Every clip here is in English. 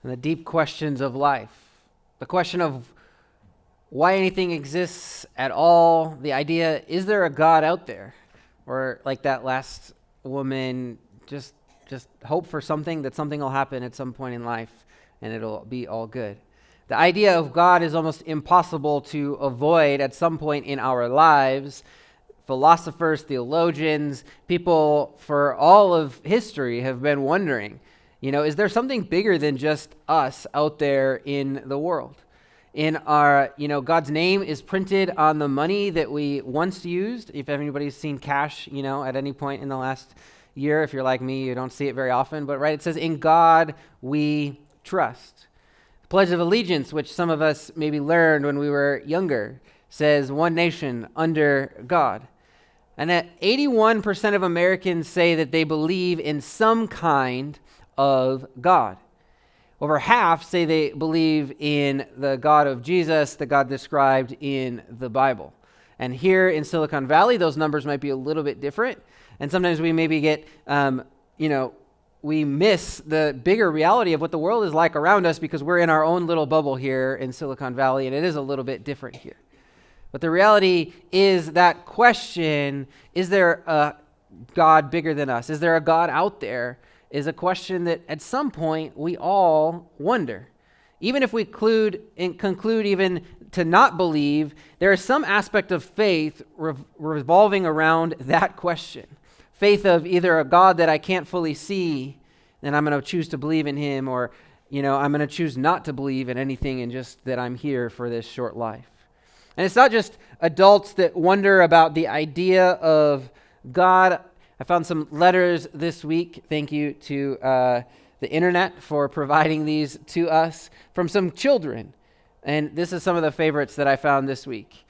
and the deep questions of life. The question of why anything exists at all. The idea, is there a God out there? Or like that last woman, just hope for something, that something will happen at some point in life and it'll be all good. The idea of God is almost impossible to avoid at some point in our lives. Philosophers, theologians, people for all of history have been wondering, is there something bigger than just us out there in the world? In our, God's name is printed on the money that we once used. If anybody's seen cash, at any point in the last year, if you're like me, you don't see it very often, but right, it says, in God we trust. The Pledge of Allegiance, which some of us maybe learned when we were younger, says one nation under God. And that 81% of Americans say that they believe in some kind of God. Over half say they believe in the God of Jesus, the God described in the Bible. And here in Silicon Valley, those numbers might be a little bit different. And sometimes we maybe get, we miss the bigger reality of what the world is like around us because we're in our own little bubble here in Silicon Valley, and it is a little bit different here. But the reality is that question, is there a God bigger than us? Is there a God out there? Is a question that at some point we all wonder. Even if we conclude even to not believe, there is some aspect of faith revolving around that question. Faith of either a God that I can't fully see, and I'm going to choose to believe in him, or, I'm going to choose not to believe in anything and just that I'm here for this short life. And it's not just adults that wonder about the idea of God. I found some letters this week. Thank you to the internet for providing these to us from some children. And this is some of the favorites that I found this week.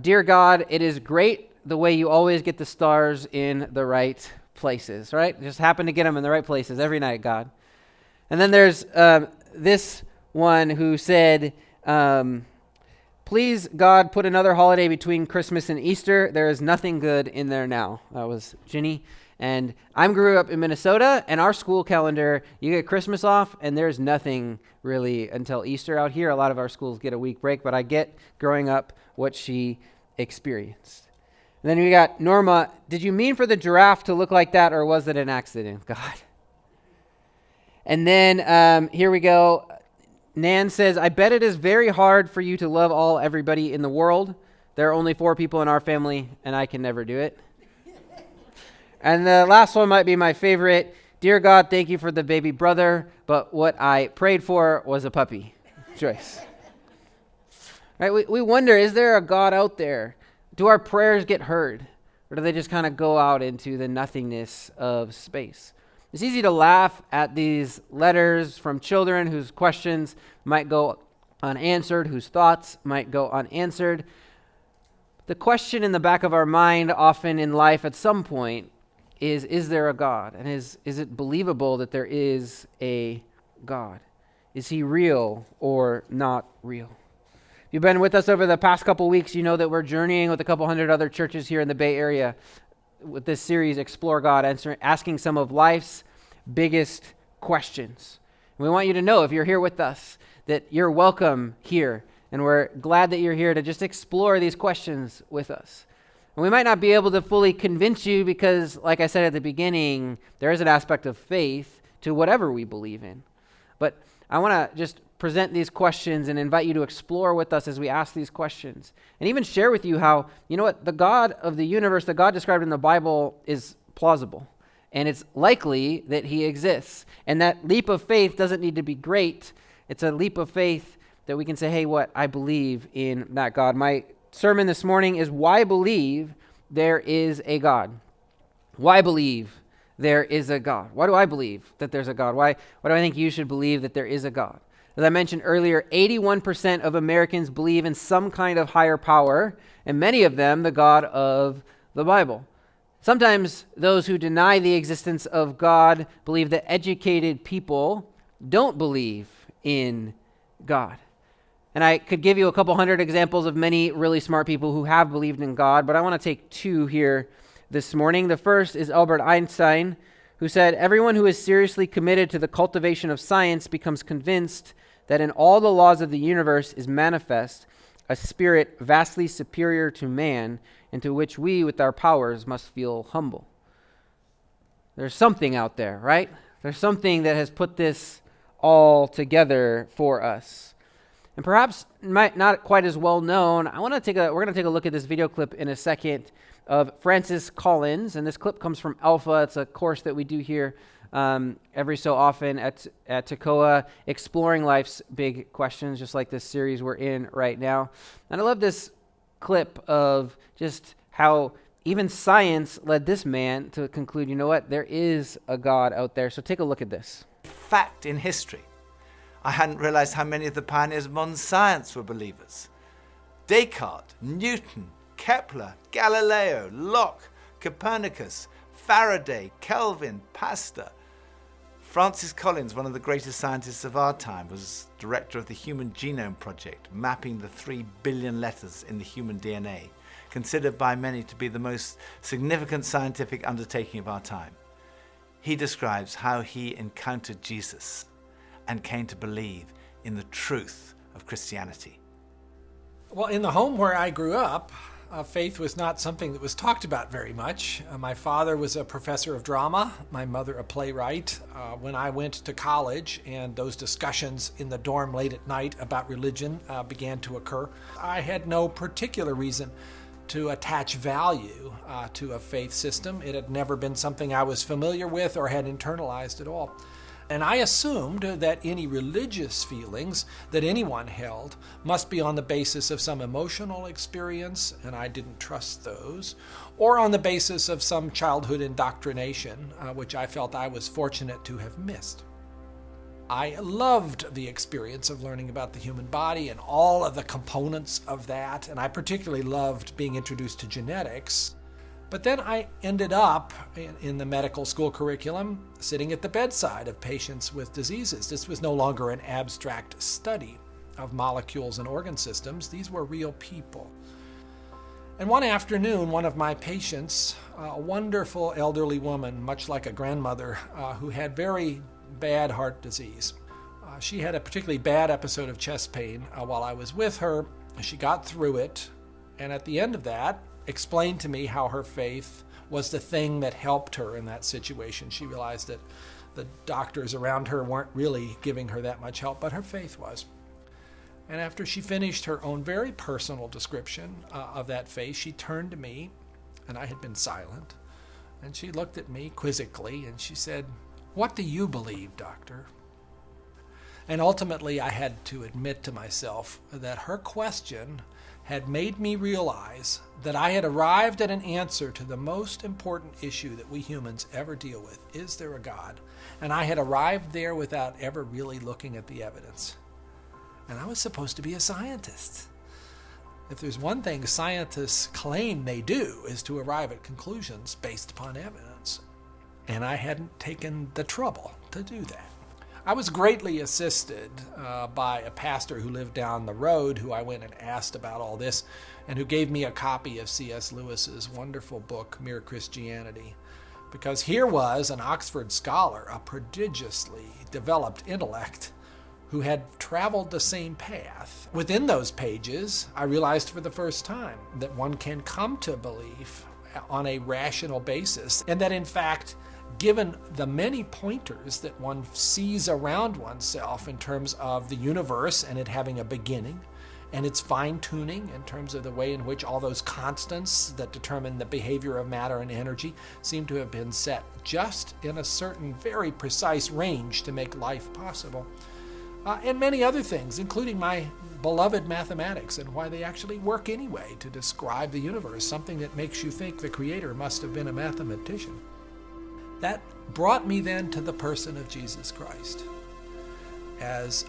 Dear God, it is great the way you always get the stars in the right places, right? Just happen to get them in the right places every night, God. And then there's this one who said, please, God, put another holiday between Christmas and Easter. There is nothing good in there now. That was Ginny. And I grew up in Minnesota, and our school calendar, you get Christmas off, and there's nothing really until Easter out here. A lot of our schools get a week break, but I get growing up what she experienced. And then we got Norma. Did you mean for the giraffe to look like that, or was it an accident? God. And then here we go. Nan says, I bet it is very hard for you to love everybody in the world. There are only 4 people in our family, and I can never do it. And the last one might be my favorite. Dear God, thank you for the baby brother, but what I prayed for was a puppy. Joyce. Right? We wonder, is there a God out there? Do our prayers get heard? Or do they just kind of go out into the nothingness of space? It's easy to laugh at these letters from children whose questions might go unanswered, whose thoughts might go unanswered. The question in the back of our mind often in life at some point is there a God? And is it believable that there is a God? Is he real or not real? If you've been with us over the past couple weeks, you know that we're journeying with a couple hundred other churches here in the Bay Area with this series, Explore God, asking some of life's biggest questions. And we want you to know, if you're here with us, that you're welcome here. And we're glad that you're here to just explore these questions with us. And we might not be able to fully convince you because, like I said at the beginning, there is an aspect of faith to whatever we believe in. But I want to just present these questions and invite you to explore with us as we ask these questions. And even share with you how, the God of the universe, the God described in the Bible, is plausible. And it's likely that he exists. And that leap of faith doesn't need to be great. It's a leap of faith that we can say, hey, I believe in that God. My sermon this morning is why believe there is a God. Why believe there is a God? Why do I believe that there's a God? Why do I think you should believe that there is a God? As I mentioned earlier, 81% of Americans believe in some kind of higher power, and many of them the God of the Bible. Sometimes those who deny the existence of God believe that educated people don't believe in God. And I could give you a couple hundred examples of many really smart people who have believed in God, but I want to take 2 here this morning. The first is Albert Einstein, who said, "Everyone who is seriously committed to the cultivation of science becomes convinced that in all the laws of the universe is manifest a spirit vastly superior to man, and to which we, with our powers, must feel humble." There's something out there, right? There's something that has put this all together for us. And perhaps not quite as well known, we're going to take a look at this video clip in a second of Francis Collins, and this clip comes from Alpha. It's a course that we do here every so often at Tekoa, exploring life's big questions, just like this series we're in right now. And I love this clip of just how even science led this man to conclude, you know what, there is a God out there. So take a look at this. Fact in history. I hadn't realized how many of the pioneers of modern science were believers. Descartes, Newton, Kepler, Galileo, Locke, Copernicus, Faraday, Kelvin, Pasteur. Francis Collins, one of the greatest scientists of our time, was director of the Human Genome Project, mapping the 3 billion letters in the human DNA, considered by many to be the most significant scientific undertaking of our time. He describes how he encountered Jesus and came to believe in the truth of Christianity. Well, in the home where I grew up, faith was not something that was talked about very much. My father was a professor of drama, my mother a playwright. When I went to college and those discussions in the dorm late at night about religion began to occur, I had no particular reason to attach value to a faith system. It had never been something I was familiar with or had internalized at all. And I assumed that any religious feelings that anyone held must be on the basis of some emotional experience, and I didn't trust those, or on the basis of some childhood indoctrination, which I felt I was fortunate to have missed. I loved the experience of learning about the human body and all of the components of that, and I particularly loved being introduced to genetics. But then I ended up in the medical school curriculum sitting at the bedside of patients with diseases. This was no longer an abstract study of molecules and organ systems. These were real people. And one afternoon, one of my patients, a wonderful elderly woman, much like a grandmother, who had very bad heart disease. She had a particularly bad episode of chest pain while I was with her. She got through it, and at the end of that, explained to me how her faith was the thing that helped her in that situation. She realized that the doctors around her weren't really giving her that much help, but her faith was. And after she finished her own very personal description of that faith, she turned to me, and I had been silent, and she looked at me quizzically, and she said, "What do you believe, doctor?" And ultimately, I had to admit to myself that her question had made me realize that I had arrived at an answer to the most important issue that we humans ever deal with. Is there a God? And I had arrived there without ever really looking at the evidence. And I was supposed to be a scientist. If there's one thing scientists claim they do is to arrive at conclusions based upon evidence. And I hadn't taken the trouble to do that. I was greatly assisted by a pastor who lived down the road, who I went and asked about all this, and who gave me a copy of C.S. Lewis's wonderful book, Mere Christianity. Because here was an Oxford scholar, a prodigiously developed intellect, who had traveled the same path. Within those pages, I realized for the first time that one can come to belief on a rational basis, and that in fact, given the many pointers that one sees around oneself in terms of the universe and it having a beginning, and its fine-tuning in terms of the way in which all those constants that determine the behavior of matter and energy seem to have been set just in a certain very precise range to make life possible, and many other things, including my beloved mathematics and why they actually work anyway to describe the universe, something that makes you think the Creator must have been a mathematician. That brought me then to the person of Jesus Christ as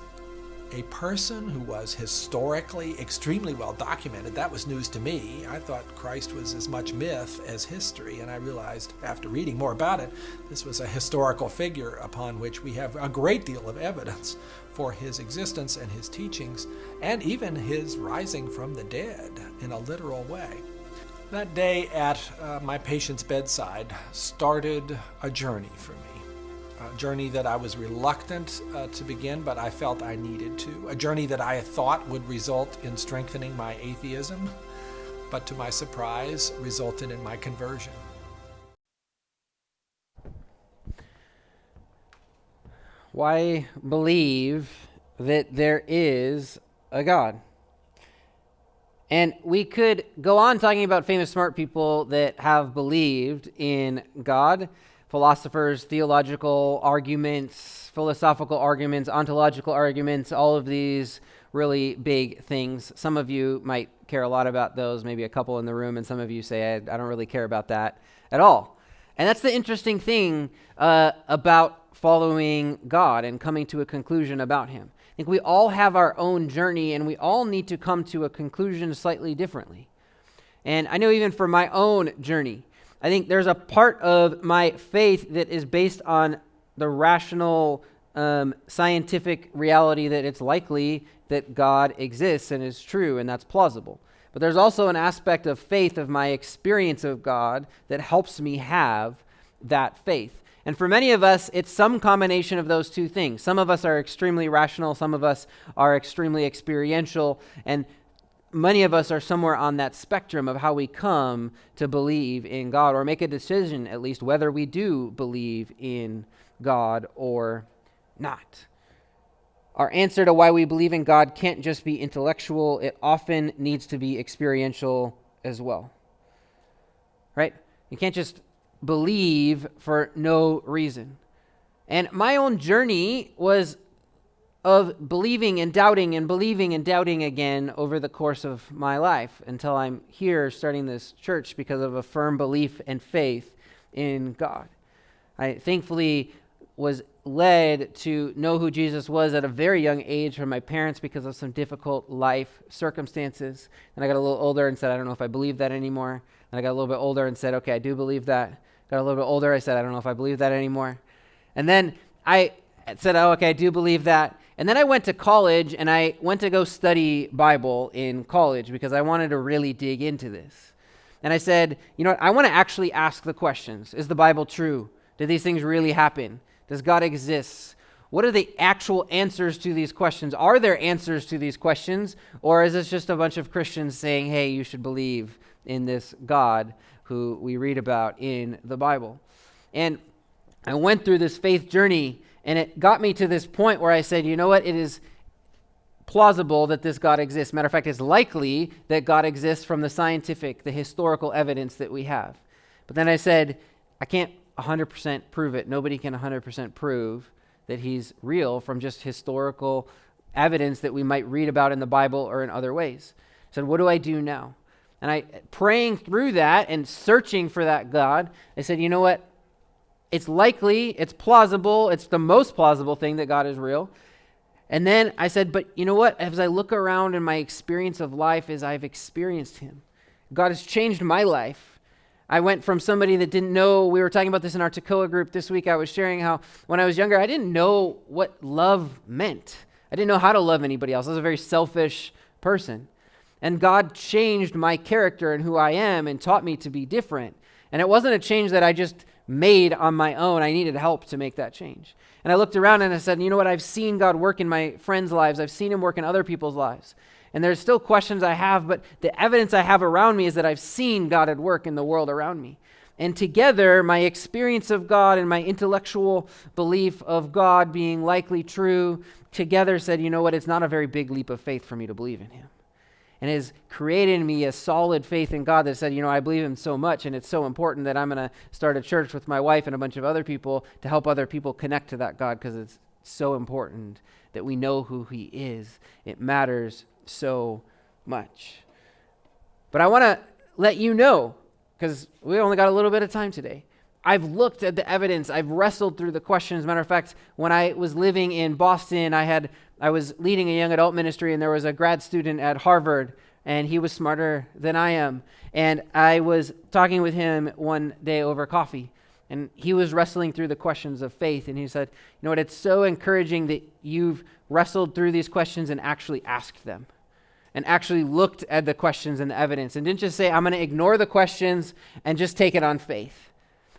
a person who was historically extremely well documented. That was news to me. I thought Christ was as much myth as history, and I realized after reading more about it, this was a historical figure upon which we have a great deal of evidence for his existence and his teachings, and even his rising from the dead in a literal way. That day at my patient's bedside started a journey for me. A journey that I was reluctant to begin, but I felt I needed to. A journey that I thought would result in strengthening my atheism, but to my surprise, resulted in my conversion. Why believe that there is a God? And we could go on talking about famous smart people that have believed in God, philosophers, theological arguments, philosophical arguments, ontological arguments, all of these really big things. Some of you might care a lot about those, maybe a couple in the room, and some of you say, I don't really care about that at all. And that's the interesting thing about following God and coming to a conclusion about him. I think we all have our own journey, and we all need to come to a conclusion slightly differently. And I know even for my own journey, I think there's a part of my faith that is based on the rational, scientific reality that it's likely that God exists and is true, and that's plausible. But there's also an aspect of faith, of my experience of God, that helps me have that faith. And for many of us, it's some combination of those two things. Some of us are extremely rational, some of us are extremely experiential, and many of us are somewhere on that spectrum of how we come to believe in God, or make a decision, at least, whether we do believe in God or not. Our answer to why we believe in God can't just be intellectual. It often needs to be experiential as well. Right? You can't just believe for no reason. And my own journey was of believing and doubting and believing and doubting again over the course of my life until I'm here starting this church because of a firm belief and faith in God. I thankfully was led to know who Jesus was at a very young age from my parents because of some difficult life circumstances. And I got a little older and said, I don't know if I believe that anymore. And I got a little bit older and said, okay, I do believe that. Got a little bit older, I said, I don't know if I believe that anymore. And then I said, oh, okay, I do believe that. And then I went to college, and I went to go study Bible in college because I wanted to really dig into this. And I said, you know what, I want to actually ask the questions. Is the Bible true? Do these things really happen? Does God exist? What are the actual answers to these questions? Are there answers to these questions? Or is this just a bunch of Christians saying, hey, you should believe in this God who we read about in the Bible? And I went through this faith journey, and it got me to this point where I said, you know what, it is plausible that this God exists. Matter of fact, it's likely that God exists from the scientific, the historical evidence that we have. But then I said, I can't 100% prove it. Nobody can 100% prove that he's real from just historical evidence that we might read about in the Bible or in other ways. I said, what do I do now? And I, praying through that and searching for that God, I said, you know what? It's likely, it's plausible, it's the most plausible thing that God is real. And then I said, but you know what? As I look around in my experience of life, as I've experienced him, God has changed my life. I went from somebody that didn't know, we were talking about this in our Tekoa group this week, I was sharing how when I was younger, I didn't know what love meant. I didn't know how to love anybody else. I was a very selfish person. And God changed my character and who I am and taught me to be different. And it wasn't a change that I just made on my own. I needed help to make that change. And I looked around and I said, you know what? I've seen God work in my friends' lives. I've seen him work in other people's lives. And there's still questions I have, but the evidence I have around me is that I've seen God at work in the world around me. And together, my experience of God and my intellectual belief of God being likely true together said, you know what? It's not a very big leap of faith for me to believe in him. And has created in me a solid faith in God that said, you know, I believe him so much, and it's so important that I'm going to start a church with my wife and a bunch of other people to help other people connect to that God, because it's so important that we know who he is. It matters so much. But I want to let you know, because we only got a little bit of time today, I've looked at the evidence. I've wrestled through the questions. Matter of fact, when I was living in Boston, I was leading a young adult ministry, and there was a grad student at Harvard, and he was smarter than I am. And I was talking with him one day over coffee, and he was wrestling through the questions of faith. And he said, you know what, it's so encouraging that you've wrestled through these questions and actually asked them. and actually looked at the questions and the evidence and didn't just say, I'm going to ignore the questions and just take it on faith.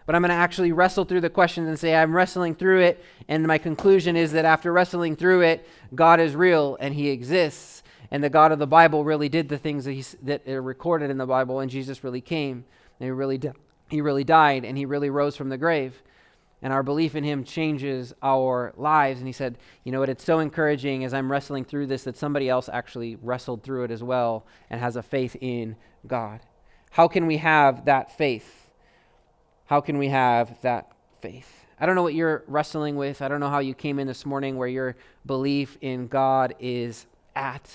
But I'm going to actually wrestle through the questions and say, I'm wrestling through it, and my conclusion is that after wrestling through it, God is real and he exists, and the God of the Bible really did the things that are recorded in the Bible, and Jesus really came, and he really died, and he really rose from the grave. And our belief in him changes our lives. And he said, you know what, it's so encouraging as I'm wrestling through this that somebody else actually wrestled through it as well and has a faith in God. How can we have that faith? How can we have that faith? I don't know what you're wrestling with. I don't know how you came in this morning where your belief in God is at.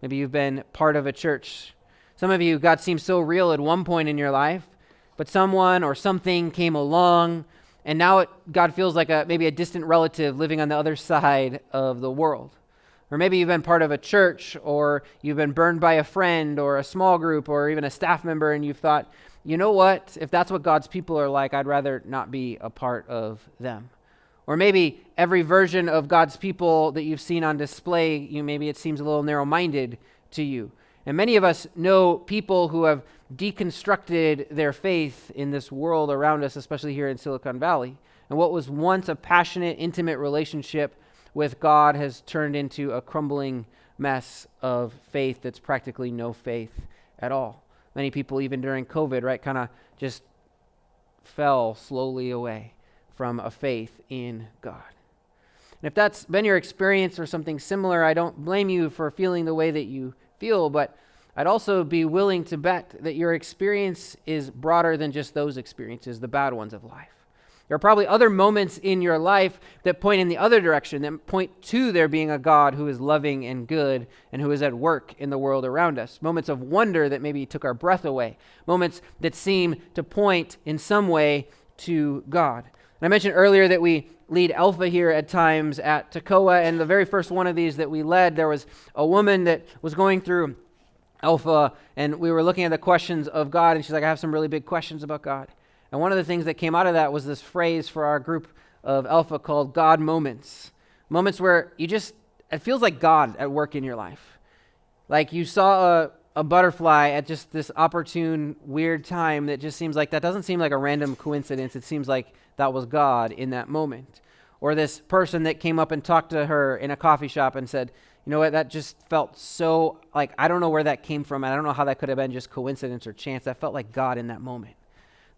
Maybe you've been part of a church. Some of you, God seemed so real at one point in your life, but someone or something came along, and now God feels like maybe a distant relative living on the other side of the world. Or maybe you've been part of a church, or you've been burned by a friend or a small group or even a staff member, and you've thought, you know what, if that's what God's people are like, I'd rather not be a part of them. Or maybe every version of God's people that you've seen on display, maybe it seems a little narrow-minded to you. And many of us know people who have deconstructed their faith in this world around us, especially here in Silicon Valley. And what was once a passionate, intimate relationship with God has turned into a crumbling mess of faith that's practically no faith at all. Many people, even during COVID, right, kind of just fell slowly away from a faith in God. And if that's been your experience or something similar, I don't blame you for feeling the way that you feel, but I'd also be willing to bet that your experience is broader than just those experiences, the bad ones of life. There are probably other moments in your life that point in the other direction, that point to there being a God who is loving and good and who is at work in the world around us. Moments of wonder that maybe took our breath away. Moments that seem to point in some way to God. And I mentioned earlier that we lead Alpha here at times at Tekoa, and the very first one of these that we led, there was a woman that was going through Alpha, and we were looking at the questions of God, and she's like, I have some really big questions about God. And one of the things that came out of that was this phrase for our group of Alpha called God moments. Moments where it feels like God at work in your life. Like you saw a butterfly at just this opportune, weird time that just seems like, that doesn't seem like a random coincidence. It seems like that was God in that moment. Or this person that came up and talked to her in a coffee shop and said, you know what, that just felt so, like, I don't know where that came from, and I don't know how that could have been just coincidence or chance. That felt like God in that moment.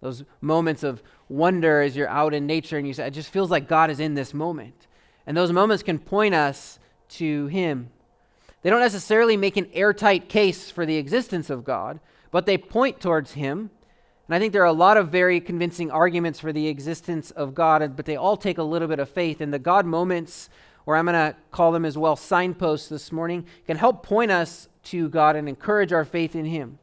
Those moments of wonder as you're out in nature and you say, it just feels like God is in this moment. And those moments can point us to him. They don't necessarily make an airtight case for the existence of God, but they point towards him. And I think there are a lot of very convincing arguments for the existence of God, but they all take a little bit of faith. And the God moments, or I'm going to call them as well signposts this morning, can help point us to God and encourage our faith in him.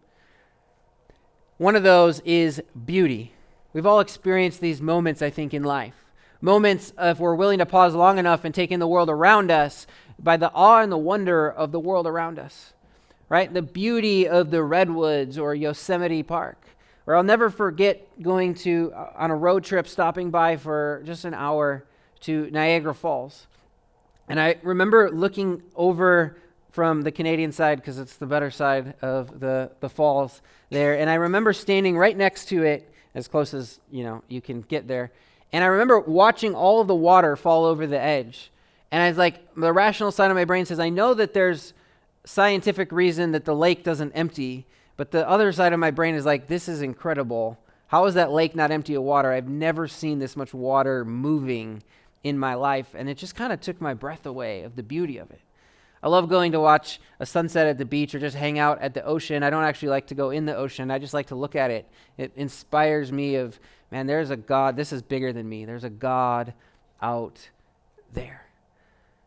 One of those is beauty. We've all experienced these moments, I think, in life. Moments, if we're willing to pause long enough and take in the world around us, by the awe and the wonder of the world around us, right? The beauty of the redwoods or Yosemite Park. Or I'll never forget going on a road trip, stopping by for just an hour to Niagara Falls. And I remember looking over from the Canadian side, because it's the better side of the falls there. And I remember standing right next to it, as close as you can get there. And I remember watching all of the water fall over the edge. And I was like, the rational side of my brain says, I know that there's scientific reason that the lake doesn't empty, but the other side of my brain is like, this is incredible. How is that lake not empty of water? I've never seen this much water moving in my life. And it just kind of took my breath away of the beauty of it. I love going to watch a sunset at the beach or just hang out at the ocean. I don't actually like to go in the ocean. I just like to look at it. It inspires me of, man, there's a God. This is bigger than me. There's a God out there.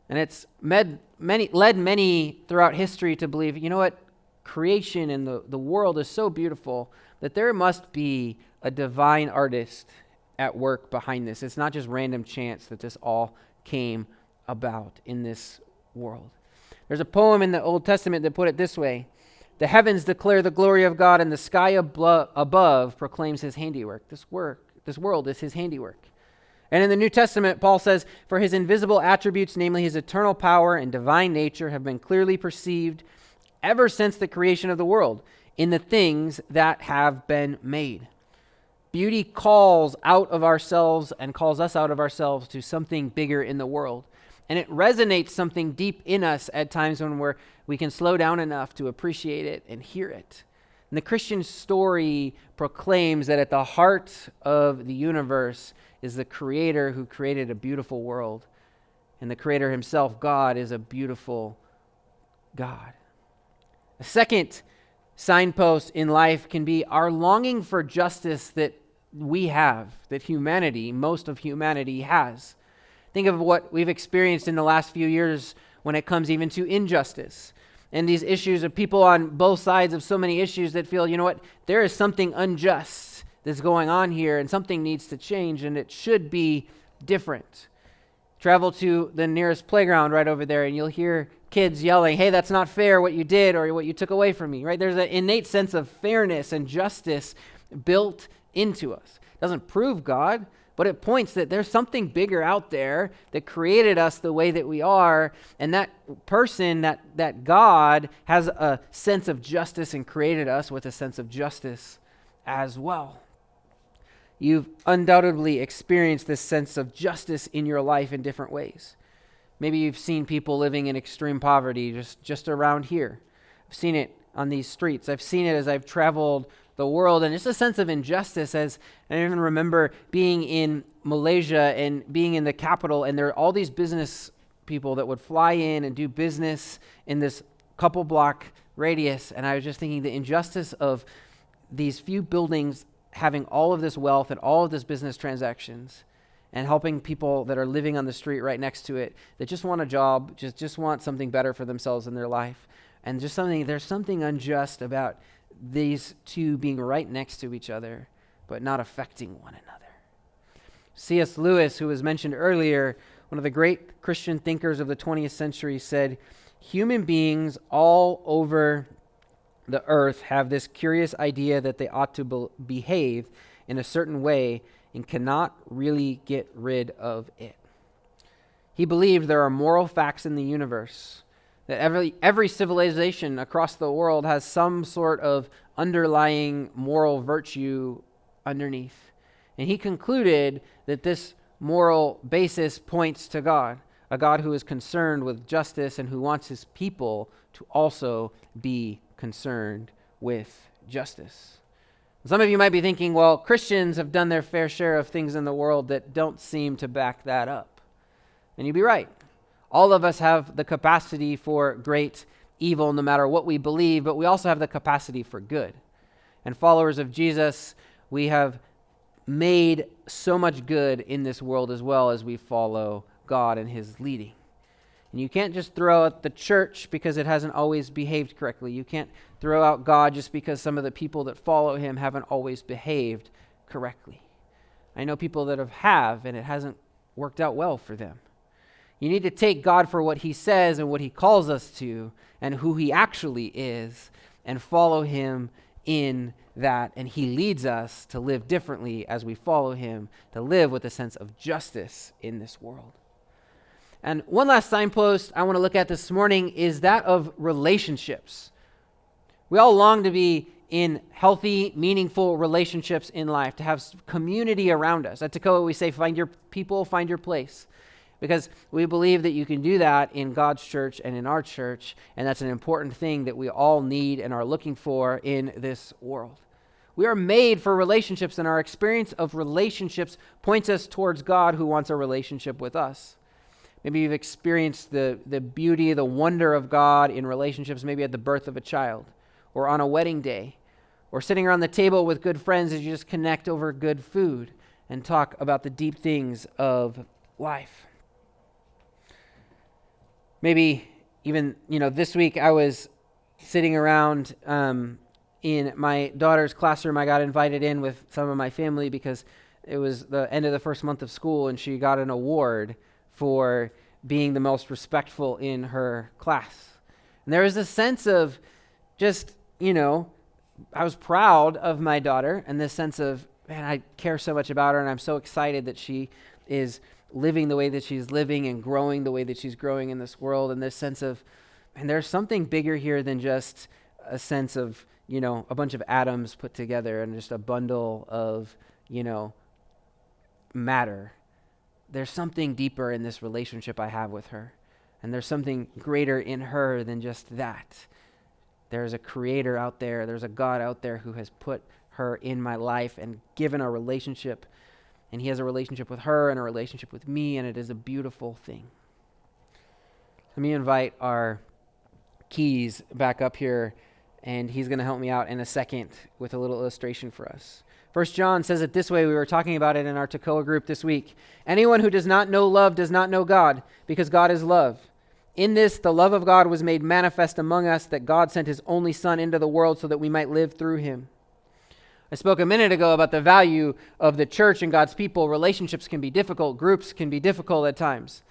And it's led many throughout history to believe, you know what? Creation and the world is so beautiful that there must be a divine artist at work behind this. It's not just random chance that this all came about in this world. There's a poem in the Old Testament that put it this way: the heavens declare the glory of God, and the sky above proclaims his handiwork. This world is his handiwork. And in the New Testament, Paul says, for his invisible attributes, namely his eternal power and divine nature, have been clearly perceived ever since the creation of the world in the things that have been made. Beauty calls out of ourselves and calls us out of ourselves to something bigger in the world. And it resonates something deep in us at times when we can slow down enough to appreciate it and hear it. And the Christian story proclaims that at the heart of the universe is the Creator who created a beautiful world. And the Creator himself, God, is a beautiful God. A second signpost in life can be our longing for justice that we have, that humanity, most of humanity has. Think of what we've experienced in the last few years when it comes even to injustice and these issues of people on both sides of so many issues that feel, you know what, there is something unjust that's going on here and something needs to change and it should be different. Travel to the nearest playground right over there and you'll hear kids yelling, hey, that's not fair what you did or what you took away from me, right? There's an innate sense of fairness and justice built into us. It doesn't prove God, but it points that there's something bigger out there that created us the way that we are, and that person, that God, has a sense of justice and created us with a sense of justice as well. You've undoubtedly experienced this sense of justice in your life in different ways. Maybe you've seen people living in extreme poverty just around here. I've seen it on these streets. I've seen it as I've traveled the world, and it's a sense of injustice. As I even remember being in Malaysia and being in the capital, and there are all these business people that would fly in and do business in this couple block radius, and I was just thinking the injustice of these few buildings having all of this wealth and all of this business transactions, and helping people that are living on the street right next to it that just want a job, just want something better for themselves in their life, and there's something unjust about these two being right next to each other, but not affecting one another. C.S. Lewis, who was mentioned earlier, one of the great Christian thinkers of the 20th century, said, human beings all over the earth have this curious idea that they ought to behave in a certain way and cannot really get rid of it. He believed there are moral facts in the universe, that every civilization across the world has some sort of underlying moral virtue underneath. And he concluded that this moral basis points to God, a God who is concerned with justice and who wants his people to also be concerned with justice. Some of you might be thinking, well, Christians have done their fair share of things in the world that don't seem to back that up. And you'd be right. All of us have the capacity for great evil no matter what we believe, but we also have the capacity for good. And followers of Jesus, we have made so much good in this world as well as we follow God and his leading. And you can't just throw out the church because it hasn't always behaved correctly. You can't throw out God just because some of the people that follow him haven't always behaved correctly. I know people that have, and it hasn't worked out well for them. You need to take God for what he says and what he calls us to and who he actually is and follow him in that. And he leads us to live differently as we follow him, to live with a sense of justice in this world. And one last signpost I want to look at this morning is that of relationships. We all long to be in healthy, meaningful relationships in life, to have community around us. At Tekoa, we say, find your people, find your place. Because we believe that you can do that in God's church and in our church, and that's an important thing that we all need and are looking for in this world. We are made for relationships, and our experience of relationships points us towards God who wants a relationship with us. Maybe you've experienced the beauty, the wonder of God in relationships, maybe at the birth of a child, or on a wedding day, or sitting around the table with good friends as you just connect over good food and talk about the deep things of life. Maybe even, this week I was sitting around in my daughter's classroom. I got invited in with some of my family because it was the end of the first month of school and she got an award for being the most respectful in her class. And there was a sense of just, I was proud of my daughter and this sense of, man, I care so much about her and I'm so excited that she is living the way that she's living and growing the way that she's growing in this world, and this sense of And there's something bigger here than just a sense of, a bunch of atoms put together and just a bundle of, matter. There's something deeper in this relationship I have with her. And there's something greater in her than just that. There's a creator out there. There's a God out there who has put her in my life and given a relationship. And he has a relationship with her and a relationship with me, and it is a beautiful thing. Let me invite our keys back up here, and he's going to help me out in a second with a little illustration for us. 1 John says it this way. We were talking about it in our Tekoa group this week. Anyone who does not know love does not know God, because God is love. In this, the love of God was made manifest among us, that God sent his only Son into the world so that we might live through him. I spoke a minute ago about the value of the church and God's people. Relationships can be difficult. Groups can be difficult at times.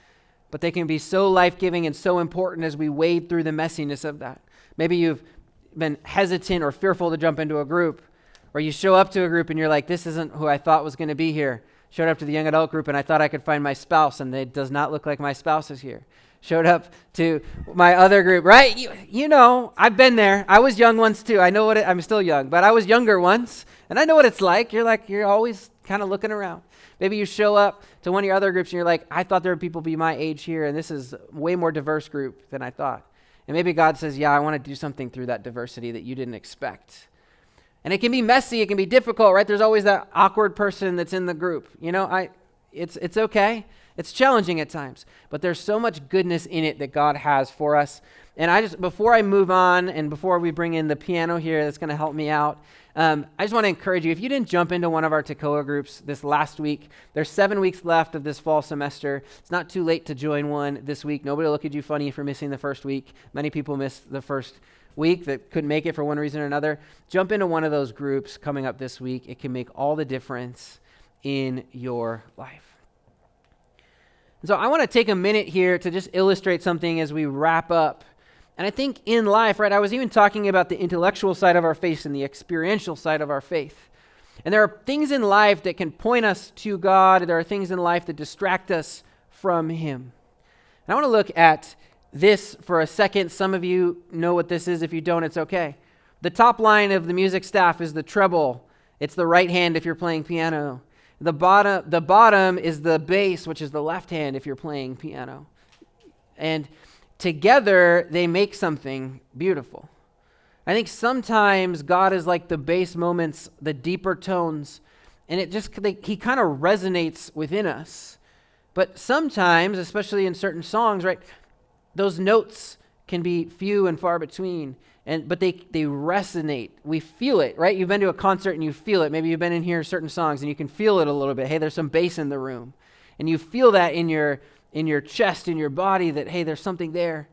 But they can be so life-giving and so important as we wade through the messiness of that. Maybe you've been hesitant or fearful to jump into a group, or you show up to a group and you're like, this isn't who I thought was going to be here. Showed up to the young adult group and I thought I could find my spouse, and it does not look like my spouse is here. Showed up to my other group, right? You know, I've been there. I was young once too. I know what I'm still young, but I was younger once, and I know what it's like. You're always kind of looking around. Maybe you show up to one of your other groups and you're like, I thought there would people be my age here, and this is a way more diverse group than I thought. And maybe God says, yeah, I want to do something through that diversity that you didn't expect. And it can be messy, it can be difficult, right? There's always that awkward person that's in the group. It's okay. It's challenging at times, but there's so much goodness in it that God has for us. And before I move on and before we bring in the piano here that's going to help me out, I just want to encourage you, if you didn't jump into one of our Tekoa groups this last week, there's 7 weeks left of this fall semester. It's not too late to join one this week. Nobody will look at you funny for missing the first week. Many people missed the first week that couldn't make it for one reason or another. Jump into one of those groups coming up this week. It can make all the difference in your life. And so I want to take a minute here to just illustrate something as we wrap up. And I think in life, right, I was even talking about the intellectual side of our faith and the experiential side of our faith. And there are things in life that can point us to God. There are things in life that distract us from him. And I want to look at this for a second. Some of you know what this is. If you don't, it's okay. The top line of the music staff is the treble. It's the right hand if you're playing piano. The bottom is the bass, which is the left hand if you're playing piano. And together, they make something beautiful. I think sometimes God is like the bass moments, the deeper tones, and he kind of resonates within us. But sometimes, especially in certain songs, right, those notes can be few and far between. But they resonate. We feel it, right? You've been to a concert and you feel it. Maybe you've been in here certain songs and you can feel it a little bit. Hey, there's some bass in the room. And you feel that in your chest, in your body, that, hey, there's something there.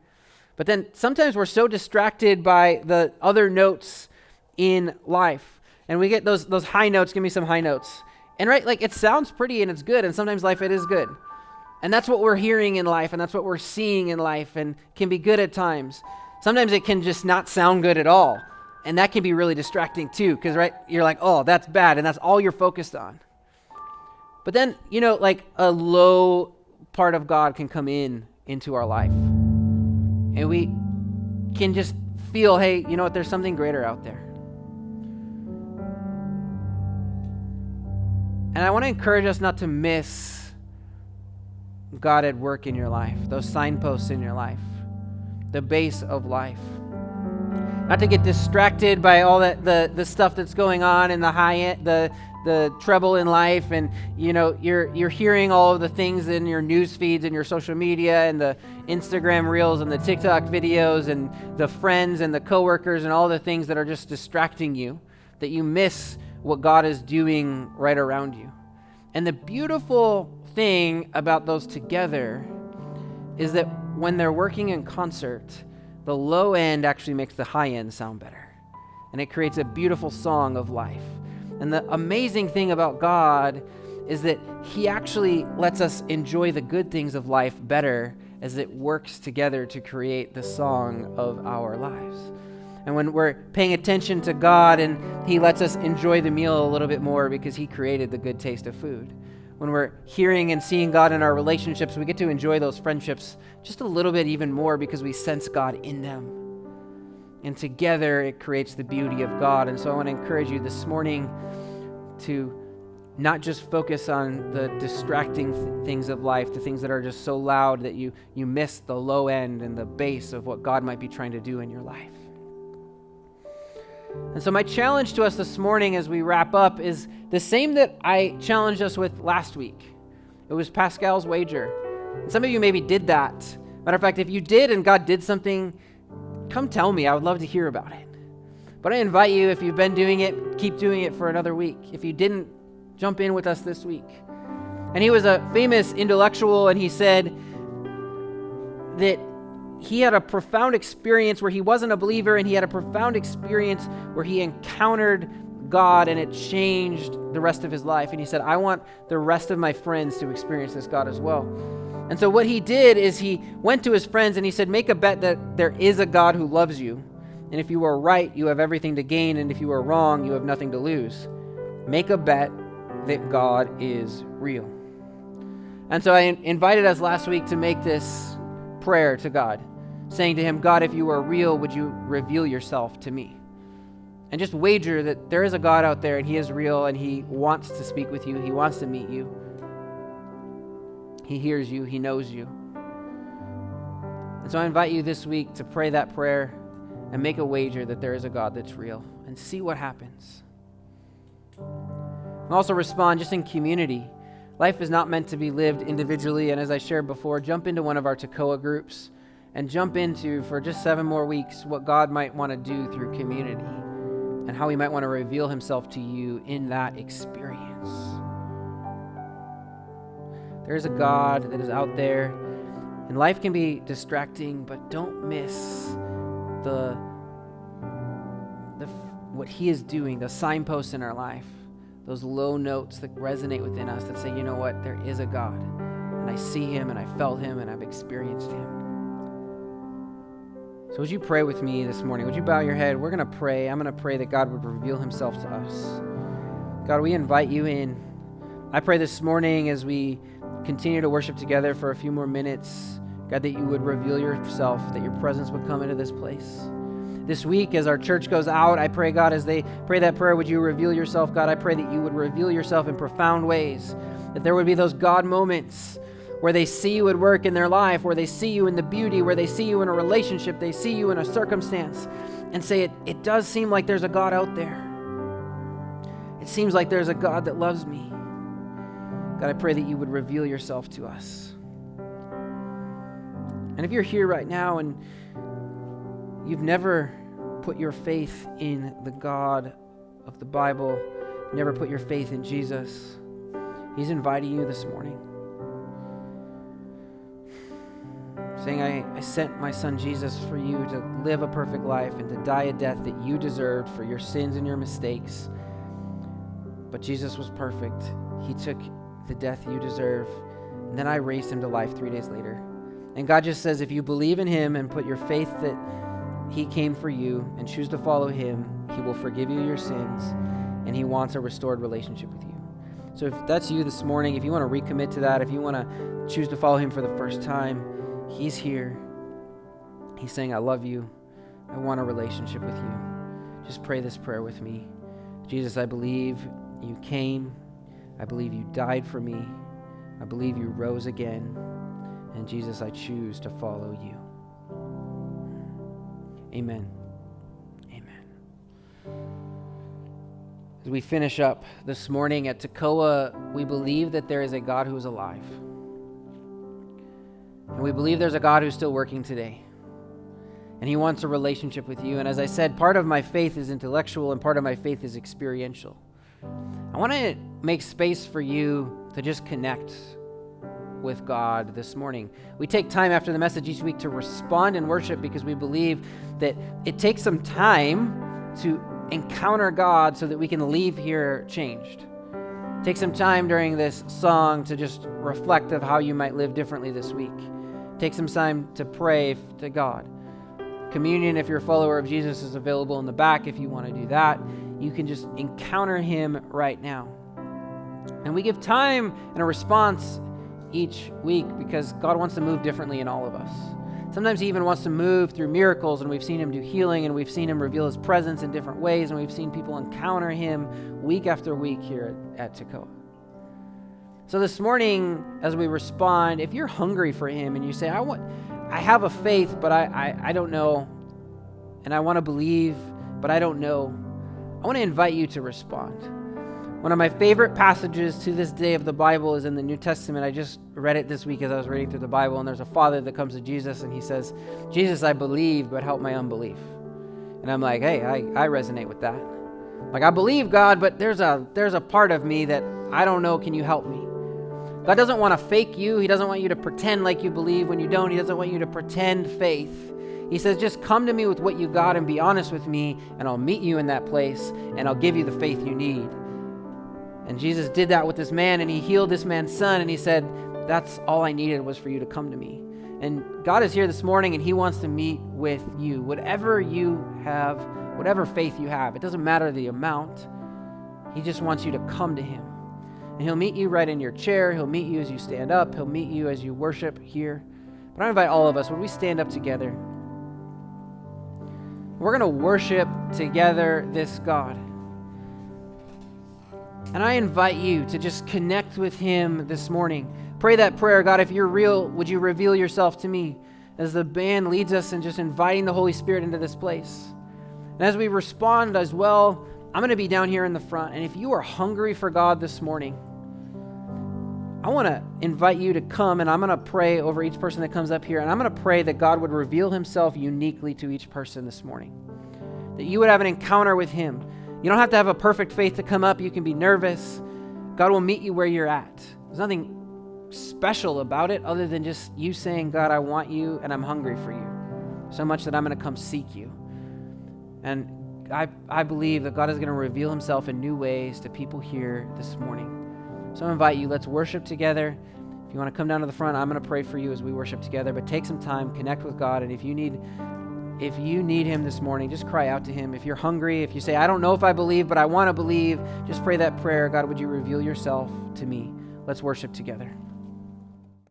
But then sometimes we're so distracted by the other notes in life. And we get those high notes. Give me some high notes. And right, like it sounds pretty and it's good. And sometimes life, it is good. And that's what we're hearing in life. And that's what we're seeing in life, and can be good at times. Sometimes it can just not sound good at all. And that can be really distracting too, because right, you're like, oh, that's bad, and that's all you're focused on. But then, like a low part of God can come into our life. And we can just feel, hey, you know what, there's something greater out there. And I want to encourage us not to miss God at work in your life, those signposts in your life. The base of life. Not to get distracted by all that the stuff that's going on in the high end, the treble in life, and you're hearing all of the things in your news feeds and your social media and the Instagram reels and the TikTok videos and the friends and the coworkers and all the things that are just distracting you, that you miss what God is doing right around you. And the beautiful thing about those together is that when they're working in concert, the low end actually makes the high end sound better. And it creates a beautiful song of life. And the amazing thing about God is that he actually lets us enjoy the good things of life better as it works together to create the song of our lives. And when we're paying attention to God and he lets us enjoy the meal a little bit more because he created the good taste of food, when we're hearing and seeing God in our relationships, we get to enjoy those friendships just a little bit even more because we sense God in them. And together it creates the beauty of God. And so I want to encourage you this morning to not just focus on the distracting things of life, the things that are just so loud that you miss the low end and the base of what God might be trying to do in your life. And so my challenge to us this morning as we wrap up is the same that I challenged us with last week. It was Pascal's wager. And some of you maybe did that. Matter of fact, if you did and God did something, come tell me. I would love to hear about it. But I invite you, if you've been doing it, keep doing it for another week. If you didn't, jump in with us this week. And he was a famous intellectual, and he said that he had a profound experience where he wasn't a believer, and he had a profound experience where he encountered God, and it changed the rest of his life. And he said, I want the rest of my friends to experience this God as well. And so what he did is he went to his friends and he said, make a bet that there is a God who loves you. And if you are right, you have everything to gain. And if you are wrong, you have nothing to lose. Make a bet that God is real. And so I invited us last week to make this prayer to God, saying to him, God, if you are real, would you reveal yourself to me? And just wager that there is a God out there and he is real and he wants to speak with you. He wants to meet you. He hears you. He knows you. And so I invite you this week to pray that prayer and make a wager that there is a God that's real and see what happens. And also respond just in community. Life is not meant to be lived individually. And as I shared before, jump into one of our Tekoa groups and jump into, for just 7 more weeks, what God might want to do through community and how he might want to reveal himself to you in that experience. There is a God that is out there, and life can be distracting, but don't miss what he is doing, the signposts in our life, those low notes that resonate within us that say, you know what, there is a God, and I see him, and I felt him, and I've experienced him. So would you pray with me this morning? Would you bow your head? We're going to pray. I'm going to pray that God would reveal himself to us. God, we invite you in. I pray this morning as we continue to worship together for a few more minutes, God, that you would reveal yourself, that your presence would come into this place. This week, as our church goes out, I pray, God, as they pray that prayer, would you reveal yourself? God, I pray that you would reveal yourself in profound ways, that there would be those God moments where they see you at work in their life, where they see you in the beauty, where they see you in a relationship, they see you in a circumstance, and say, it does seem like there's a God out there. It seems like there's a God that loves me. God, I pray that you would reveal yourself to us. And if you're here right now and you've never put your faith in the God of the Bible, never put your faith in Jesus, he's inviting you this morning, saying, I sent my son Jesus for you to live a perfect life and to die a death that you deserved for your sins and your mistakes. But Jesus was perfect. He took the death you deserve, and then I raised him to life 3 days later. And God just says, if you believe in him and put your faith that he came for you and choose to follow him, he will forgive you your sins, and he wants a restored relationship with you. So if that's you this morning, if you want to recommit to that, if you want to choose to follow him for the first time, he's here. He's saying, I love you. I want a relationship with you. Just pray this prayer with me. Jesus, I believe you came. I believe you died for me. I believe you rose again. And Jesus, I choose to follow you. Amen. Amen. As we finish up this morning at Tekoa, we believe that there is a God who is alive. And we believe there's a God who's still working today. And he wants a relationship with you. And as I said, part of my faith is intellectual and part of my faith is experiential. I want to make space for you to just connect with God this morning. We take time after the message each week to respond in worship because we believe that it takes some time to encounter God so that we can leave here changed. Take some time during this song to just reflect of how you might live differently this week. Take some time to pray to God. Communion, if you're a follower of Jesus, is available in the back if you want to do that. You can just encounter him right now. And we give time and a response each week because God wants to move differently in all of us. Sometimes he even wants to move through miracles, and we've seen him do healing, and we've seen him reveal his presence in different ways, and we've seen people encounter him week after week here at Tekoa. So this morning, as we respond, if you're hungry for him and you say, I have a faith, but I don't know, and I want to believe, but I don't know, I want to invite you to respond. One of my favorite passages to this day of the Bible is in the New Testament. I just read it this week as I was reading through the Bible, and there's a father that comes to Jesus, and he says, Jesus, I believe, but help my unbelief. And I'm like, hey, I resonate with that. Like, I believe, God, but there's a part of me that I don't know, can you help me? God doesn't want to fake you. He doesn't want you to pretend like you believe when you don't. He doesn't want you to pretend faith. He says, just come to me with what you got and be honest with me, and I'll meet you in that place, and I'll give you the faith you need. And Jesus did that with this man, and he healed this man's son, and he said, that's all I needed was for you to come to me. And God is here this morning, and he wants to meet with you. Whatever you have, whatever faith you have, it doesn't matter the amount. He just wants you to come to him. And he'll meet you right in your chair. He'll meet you as you stand up. He'll meet you as you worship here. But I invite all of us, when we stand up together, we're going to worship together this God. And I invite you to just connect with him this morning. Pray that prayer, God, if you're real, would you reveal yourself to me? As the band leads us in just inviting the Holy Spirit into this place. And as we respond as well, I'm going to be down here in the front. And if you are hungry for God this morning, I want to invite you to come, and I'm going to pray over each person that comes up here. And I'm going to pray that God would reveal himself uniquely to each person this morning. That you would have an encounter with him. You don't have to have a perfect faith to come up. You can be nervous. God will meet you where you're at. There's nothing special about it other than just you saying, God, I want you and I'm hungry for you so much that I'm going to come seek you. And I believe that God is going to reveal himself in new ways to people here this morning. So I invite you, let's worship together. If you want to come down to the front, I'm going to pray for you as we worship together, but take some time, connect with God. And if you need him this morning, just cry out to him. If you're hungry, if you say, I don't know if I believe, but I want to believe, just pray that prayer. God, would you reveal yourself to me? Let's worship together.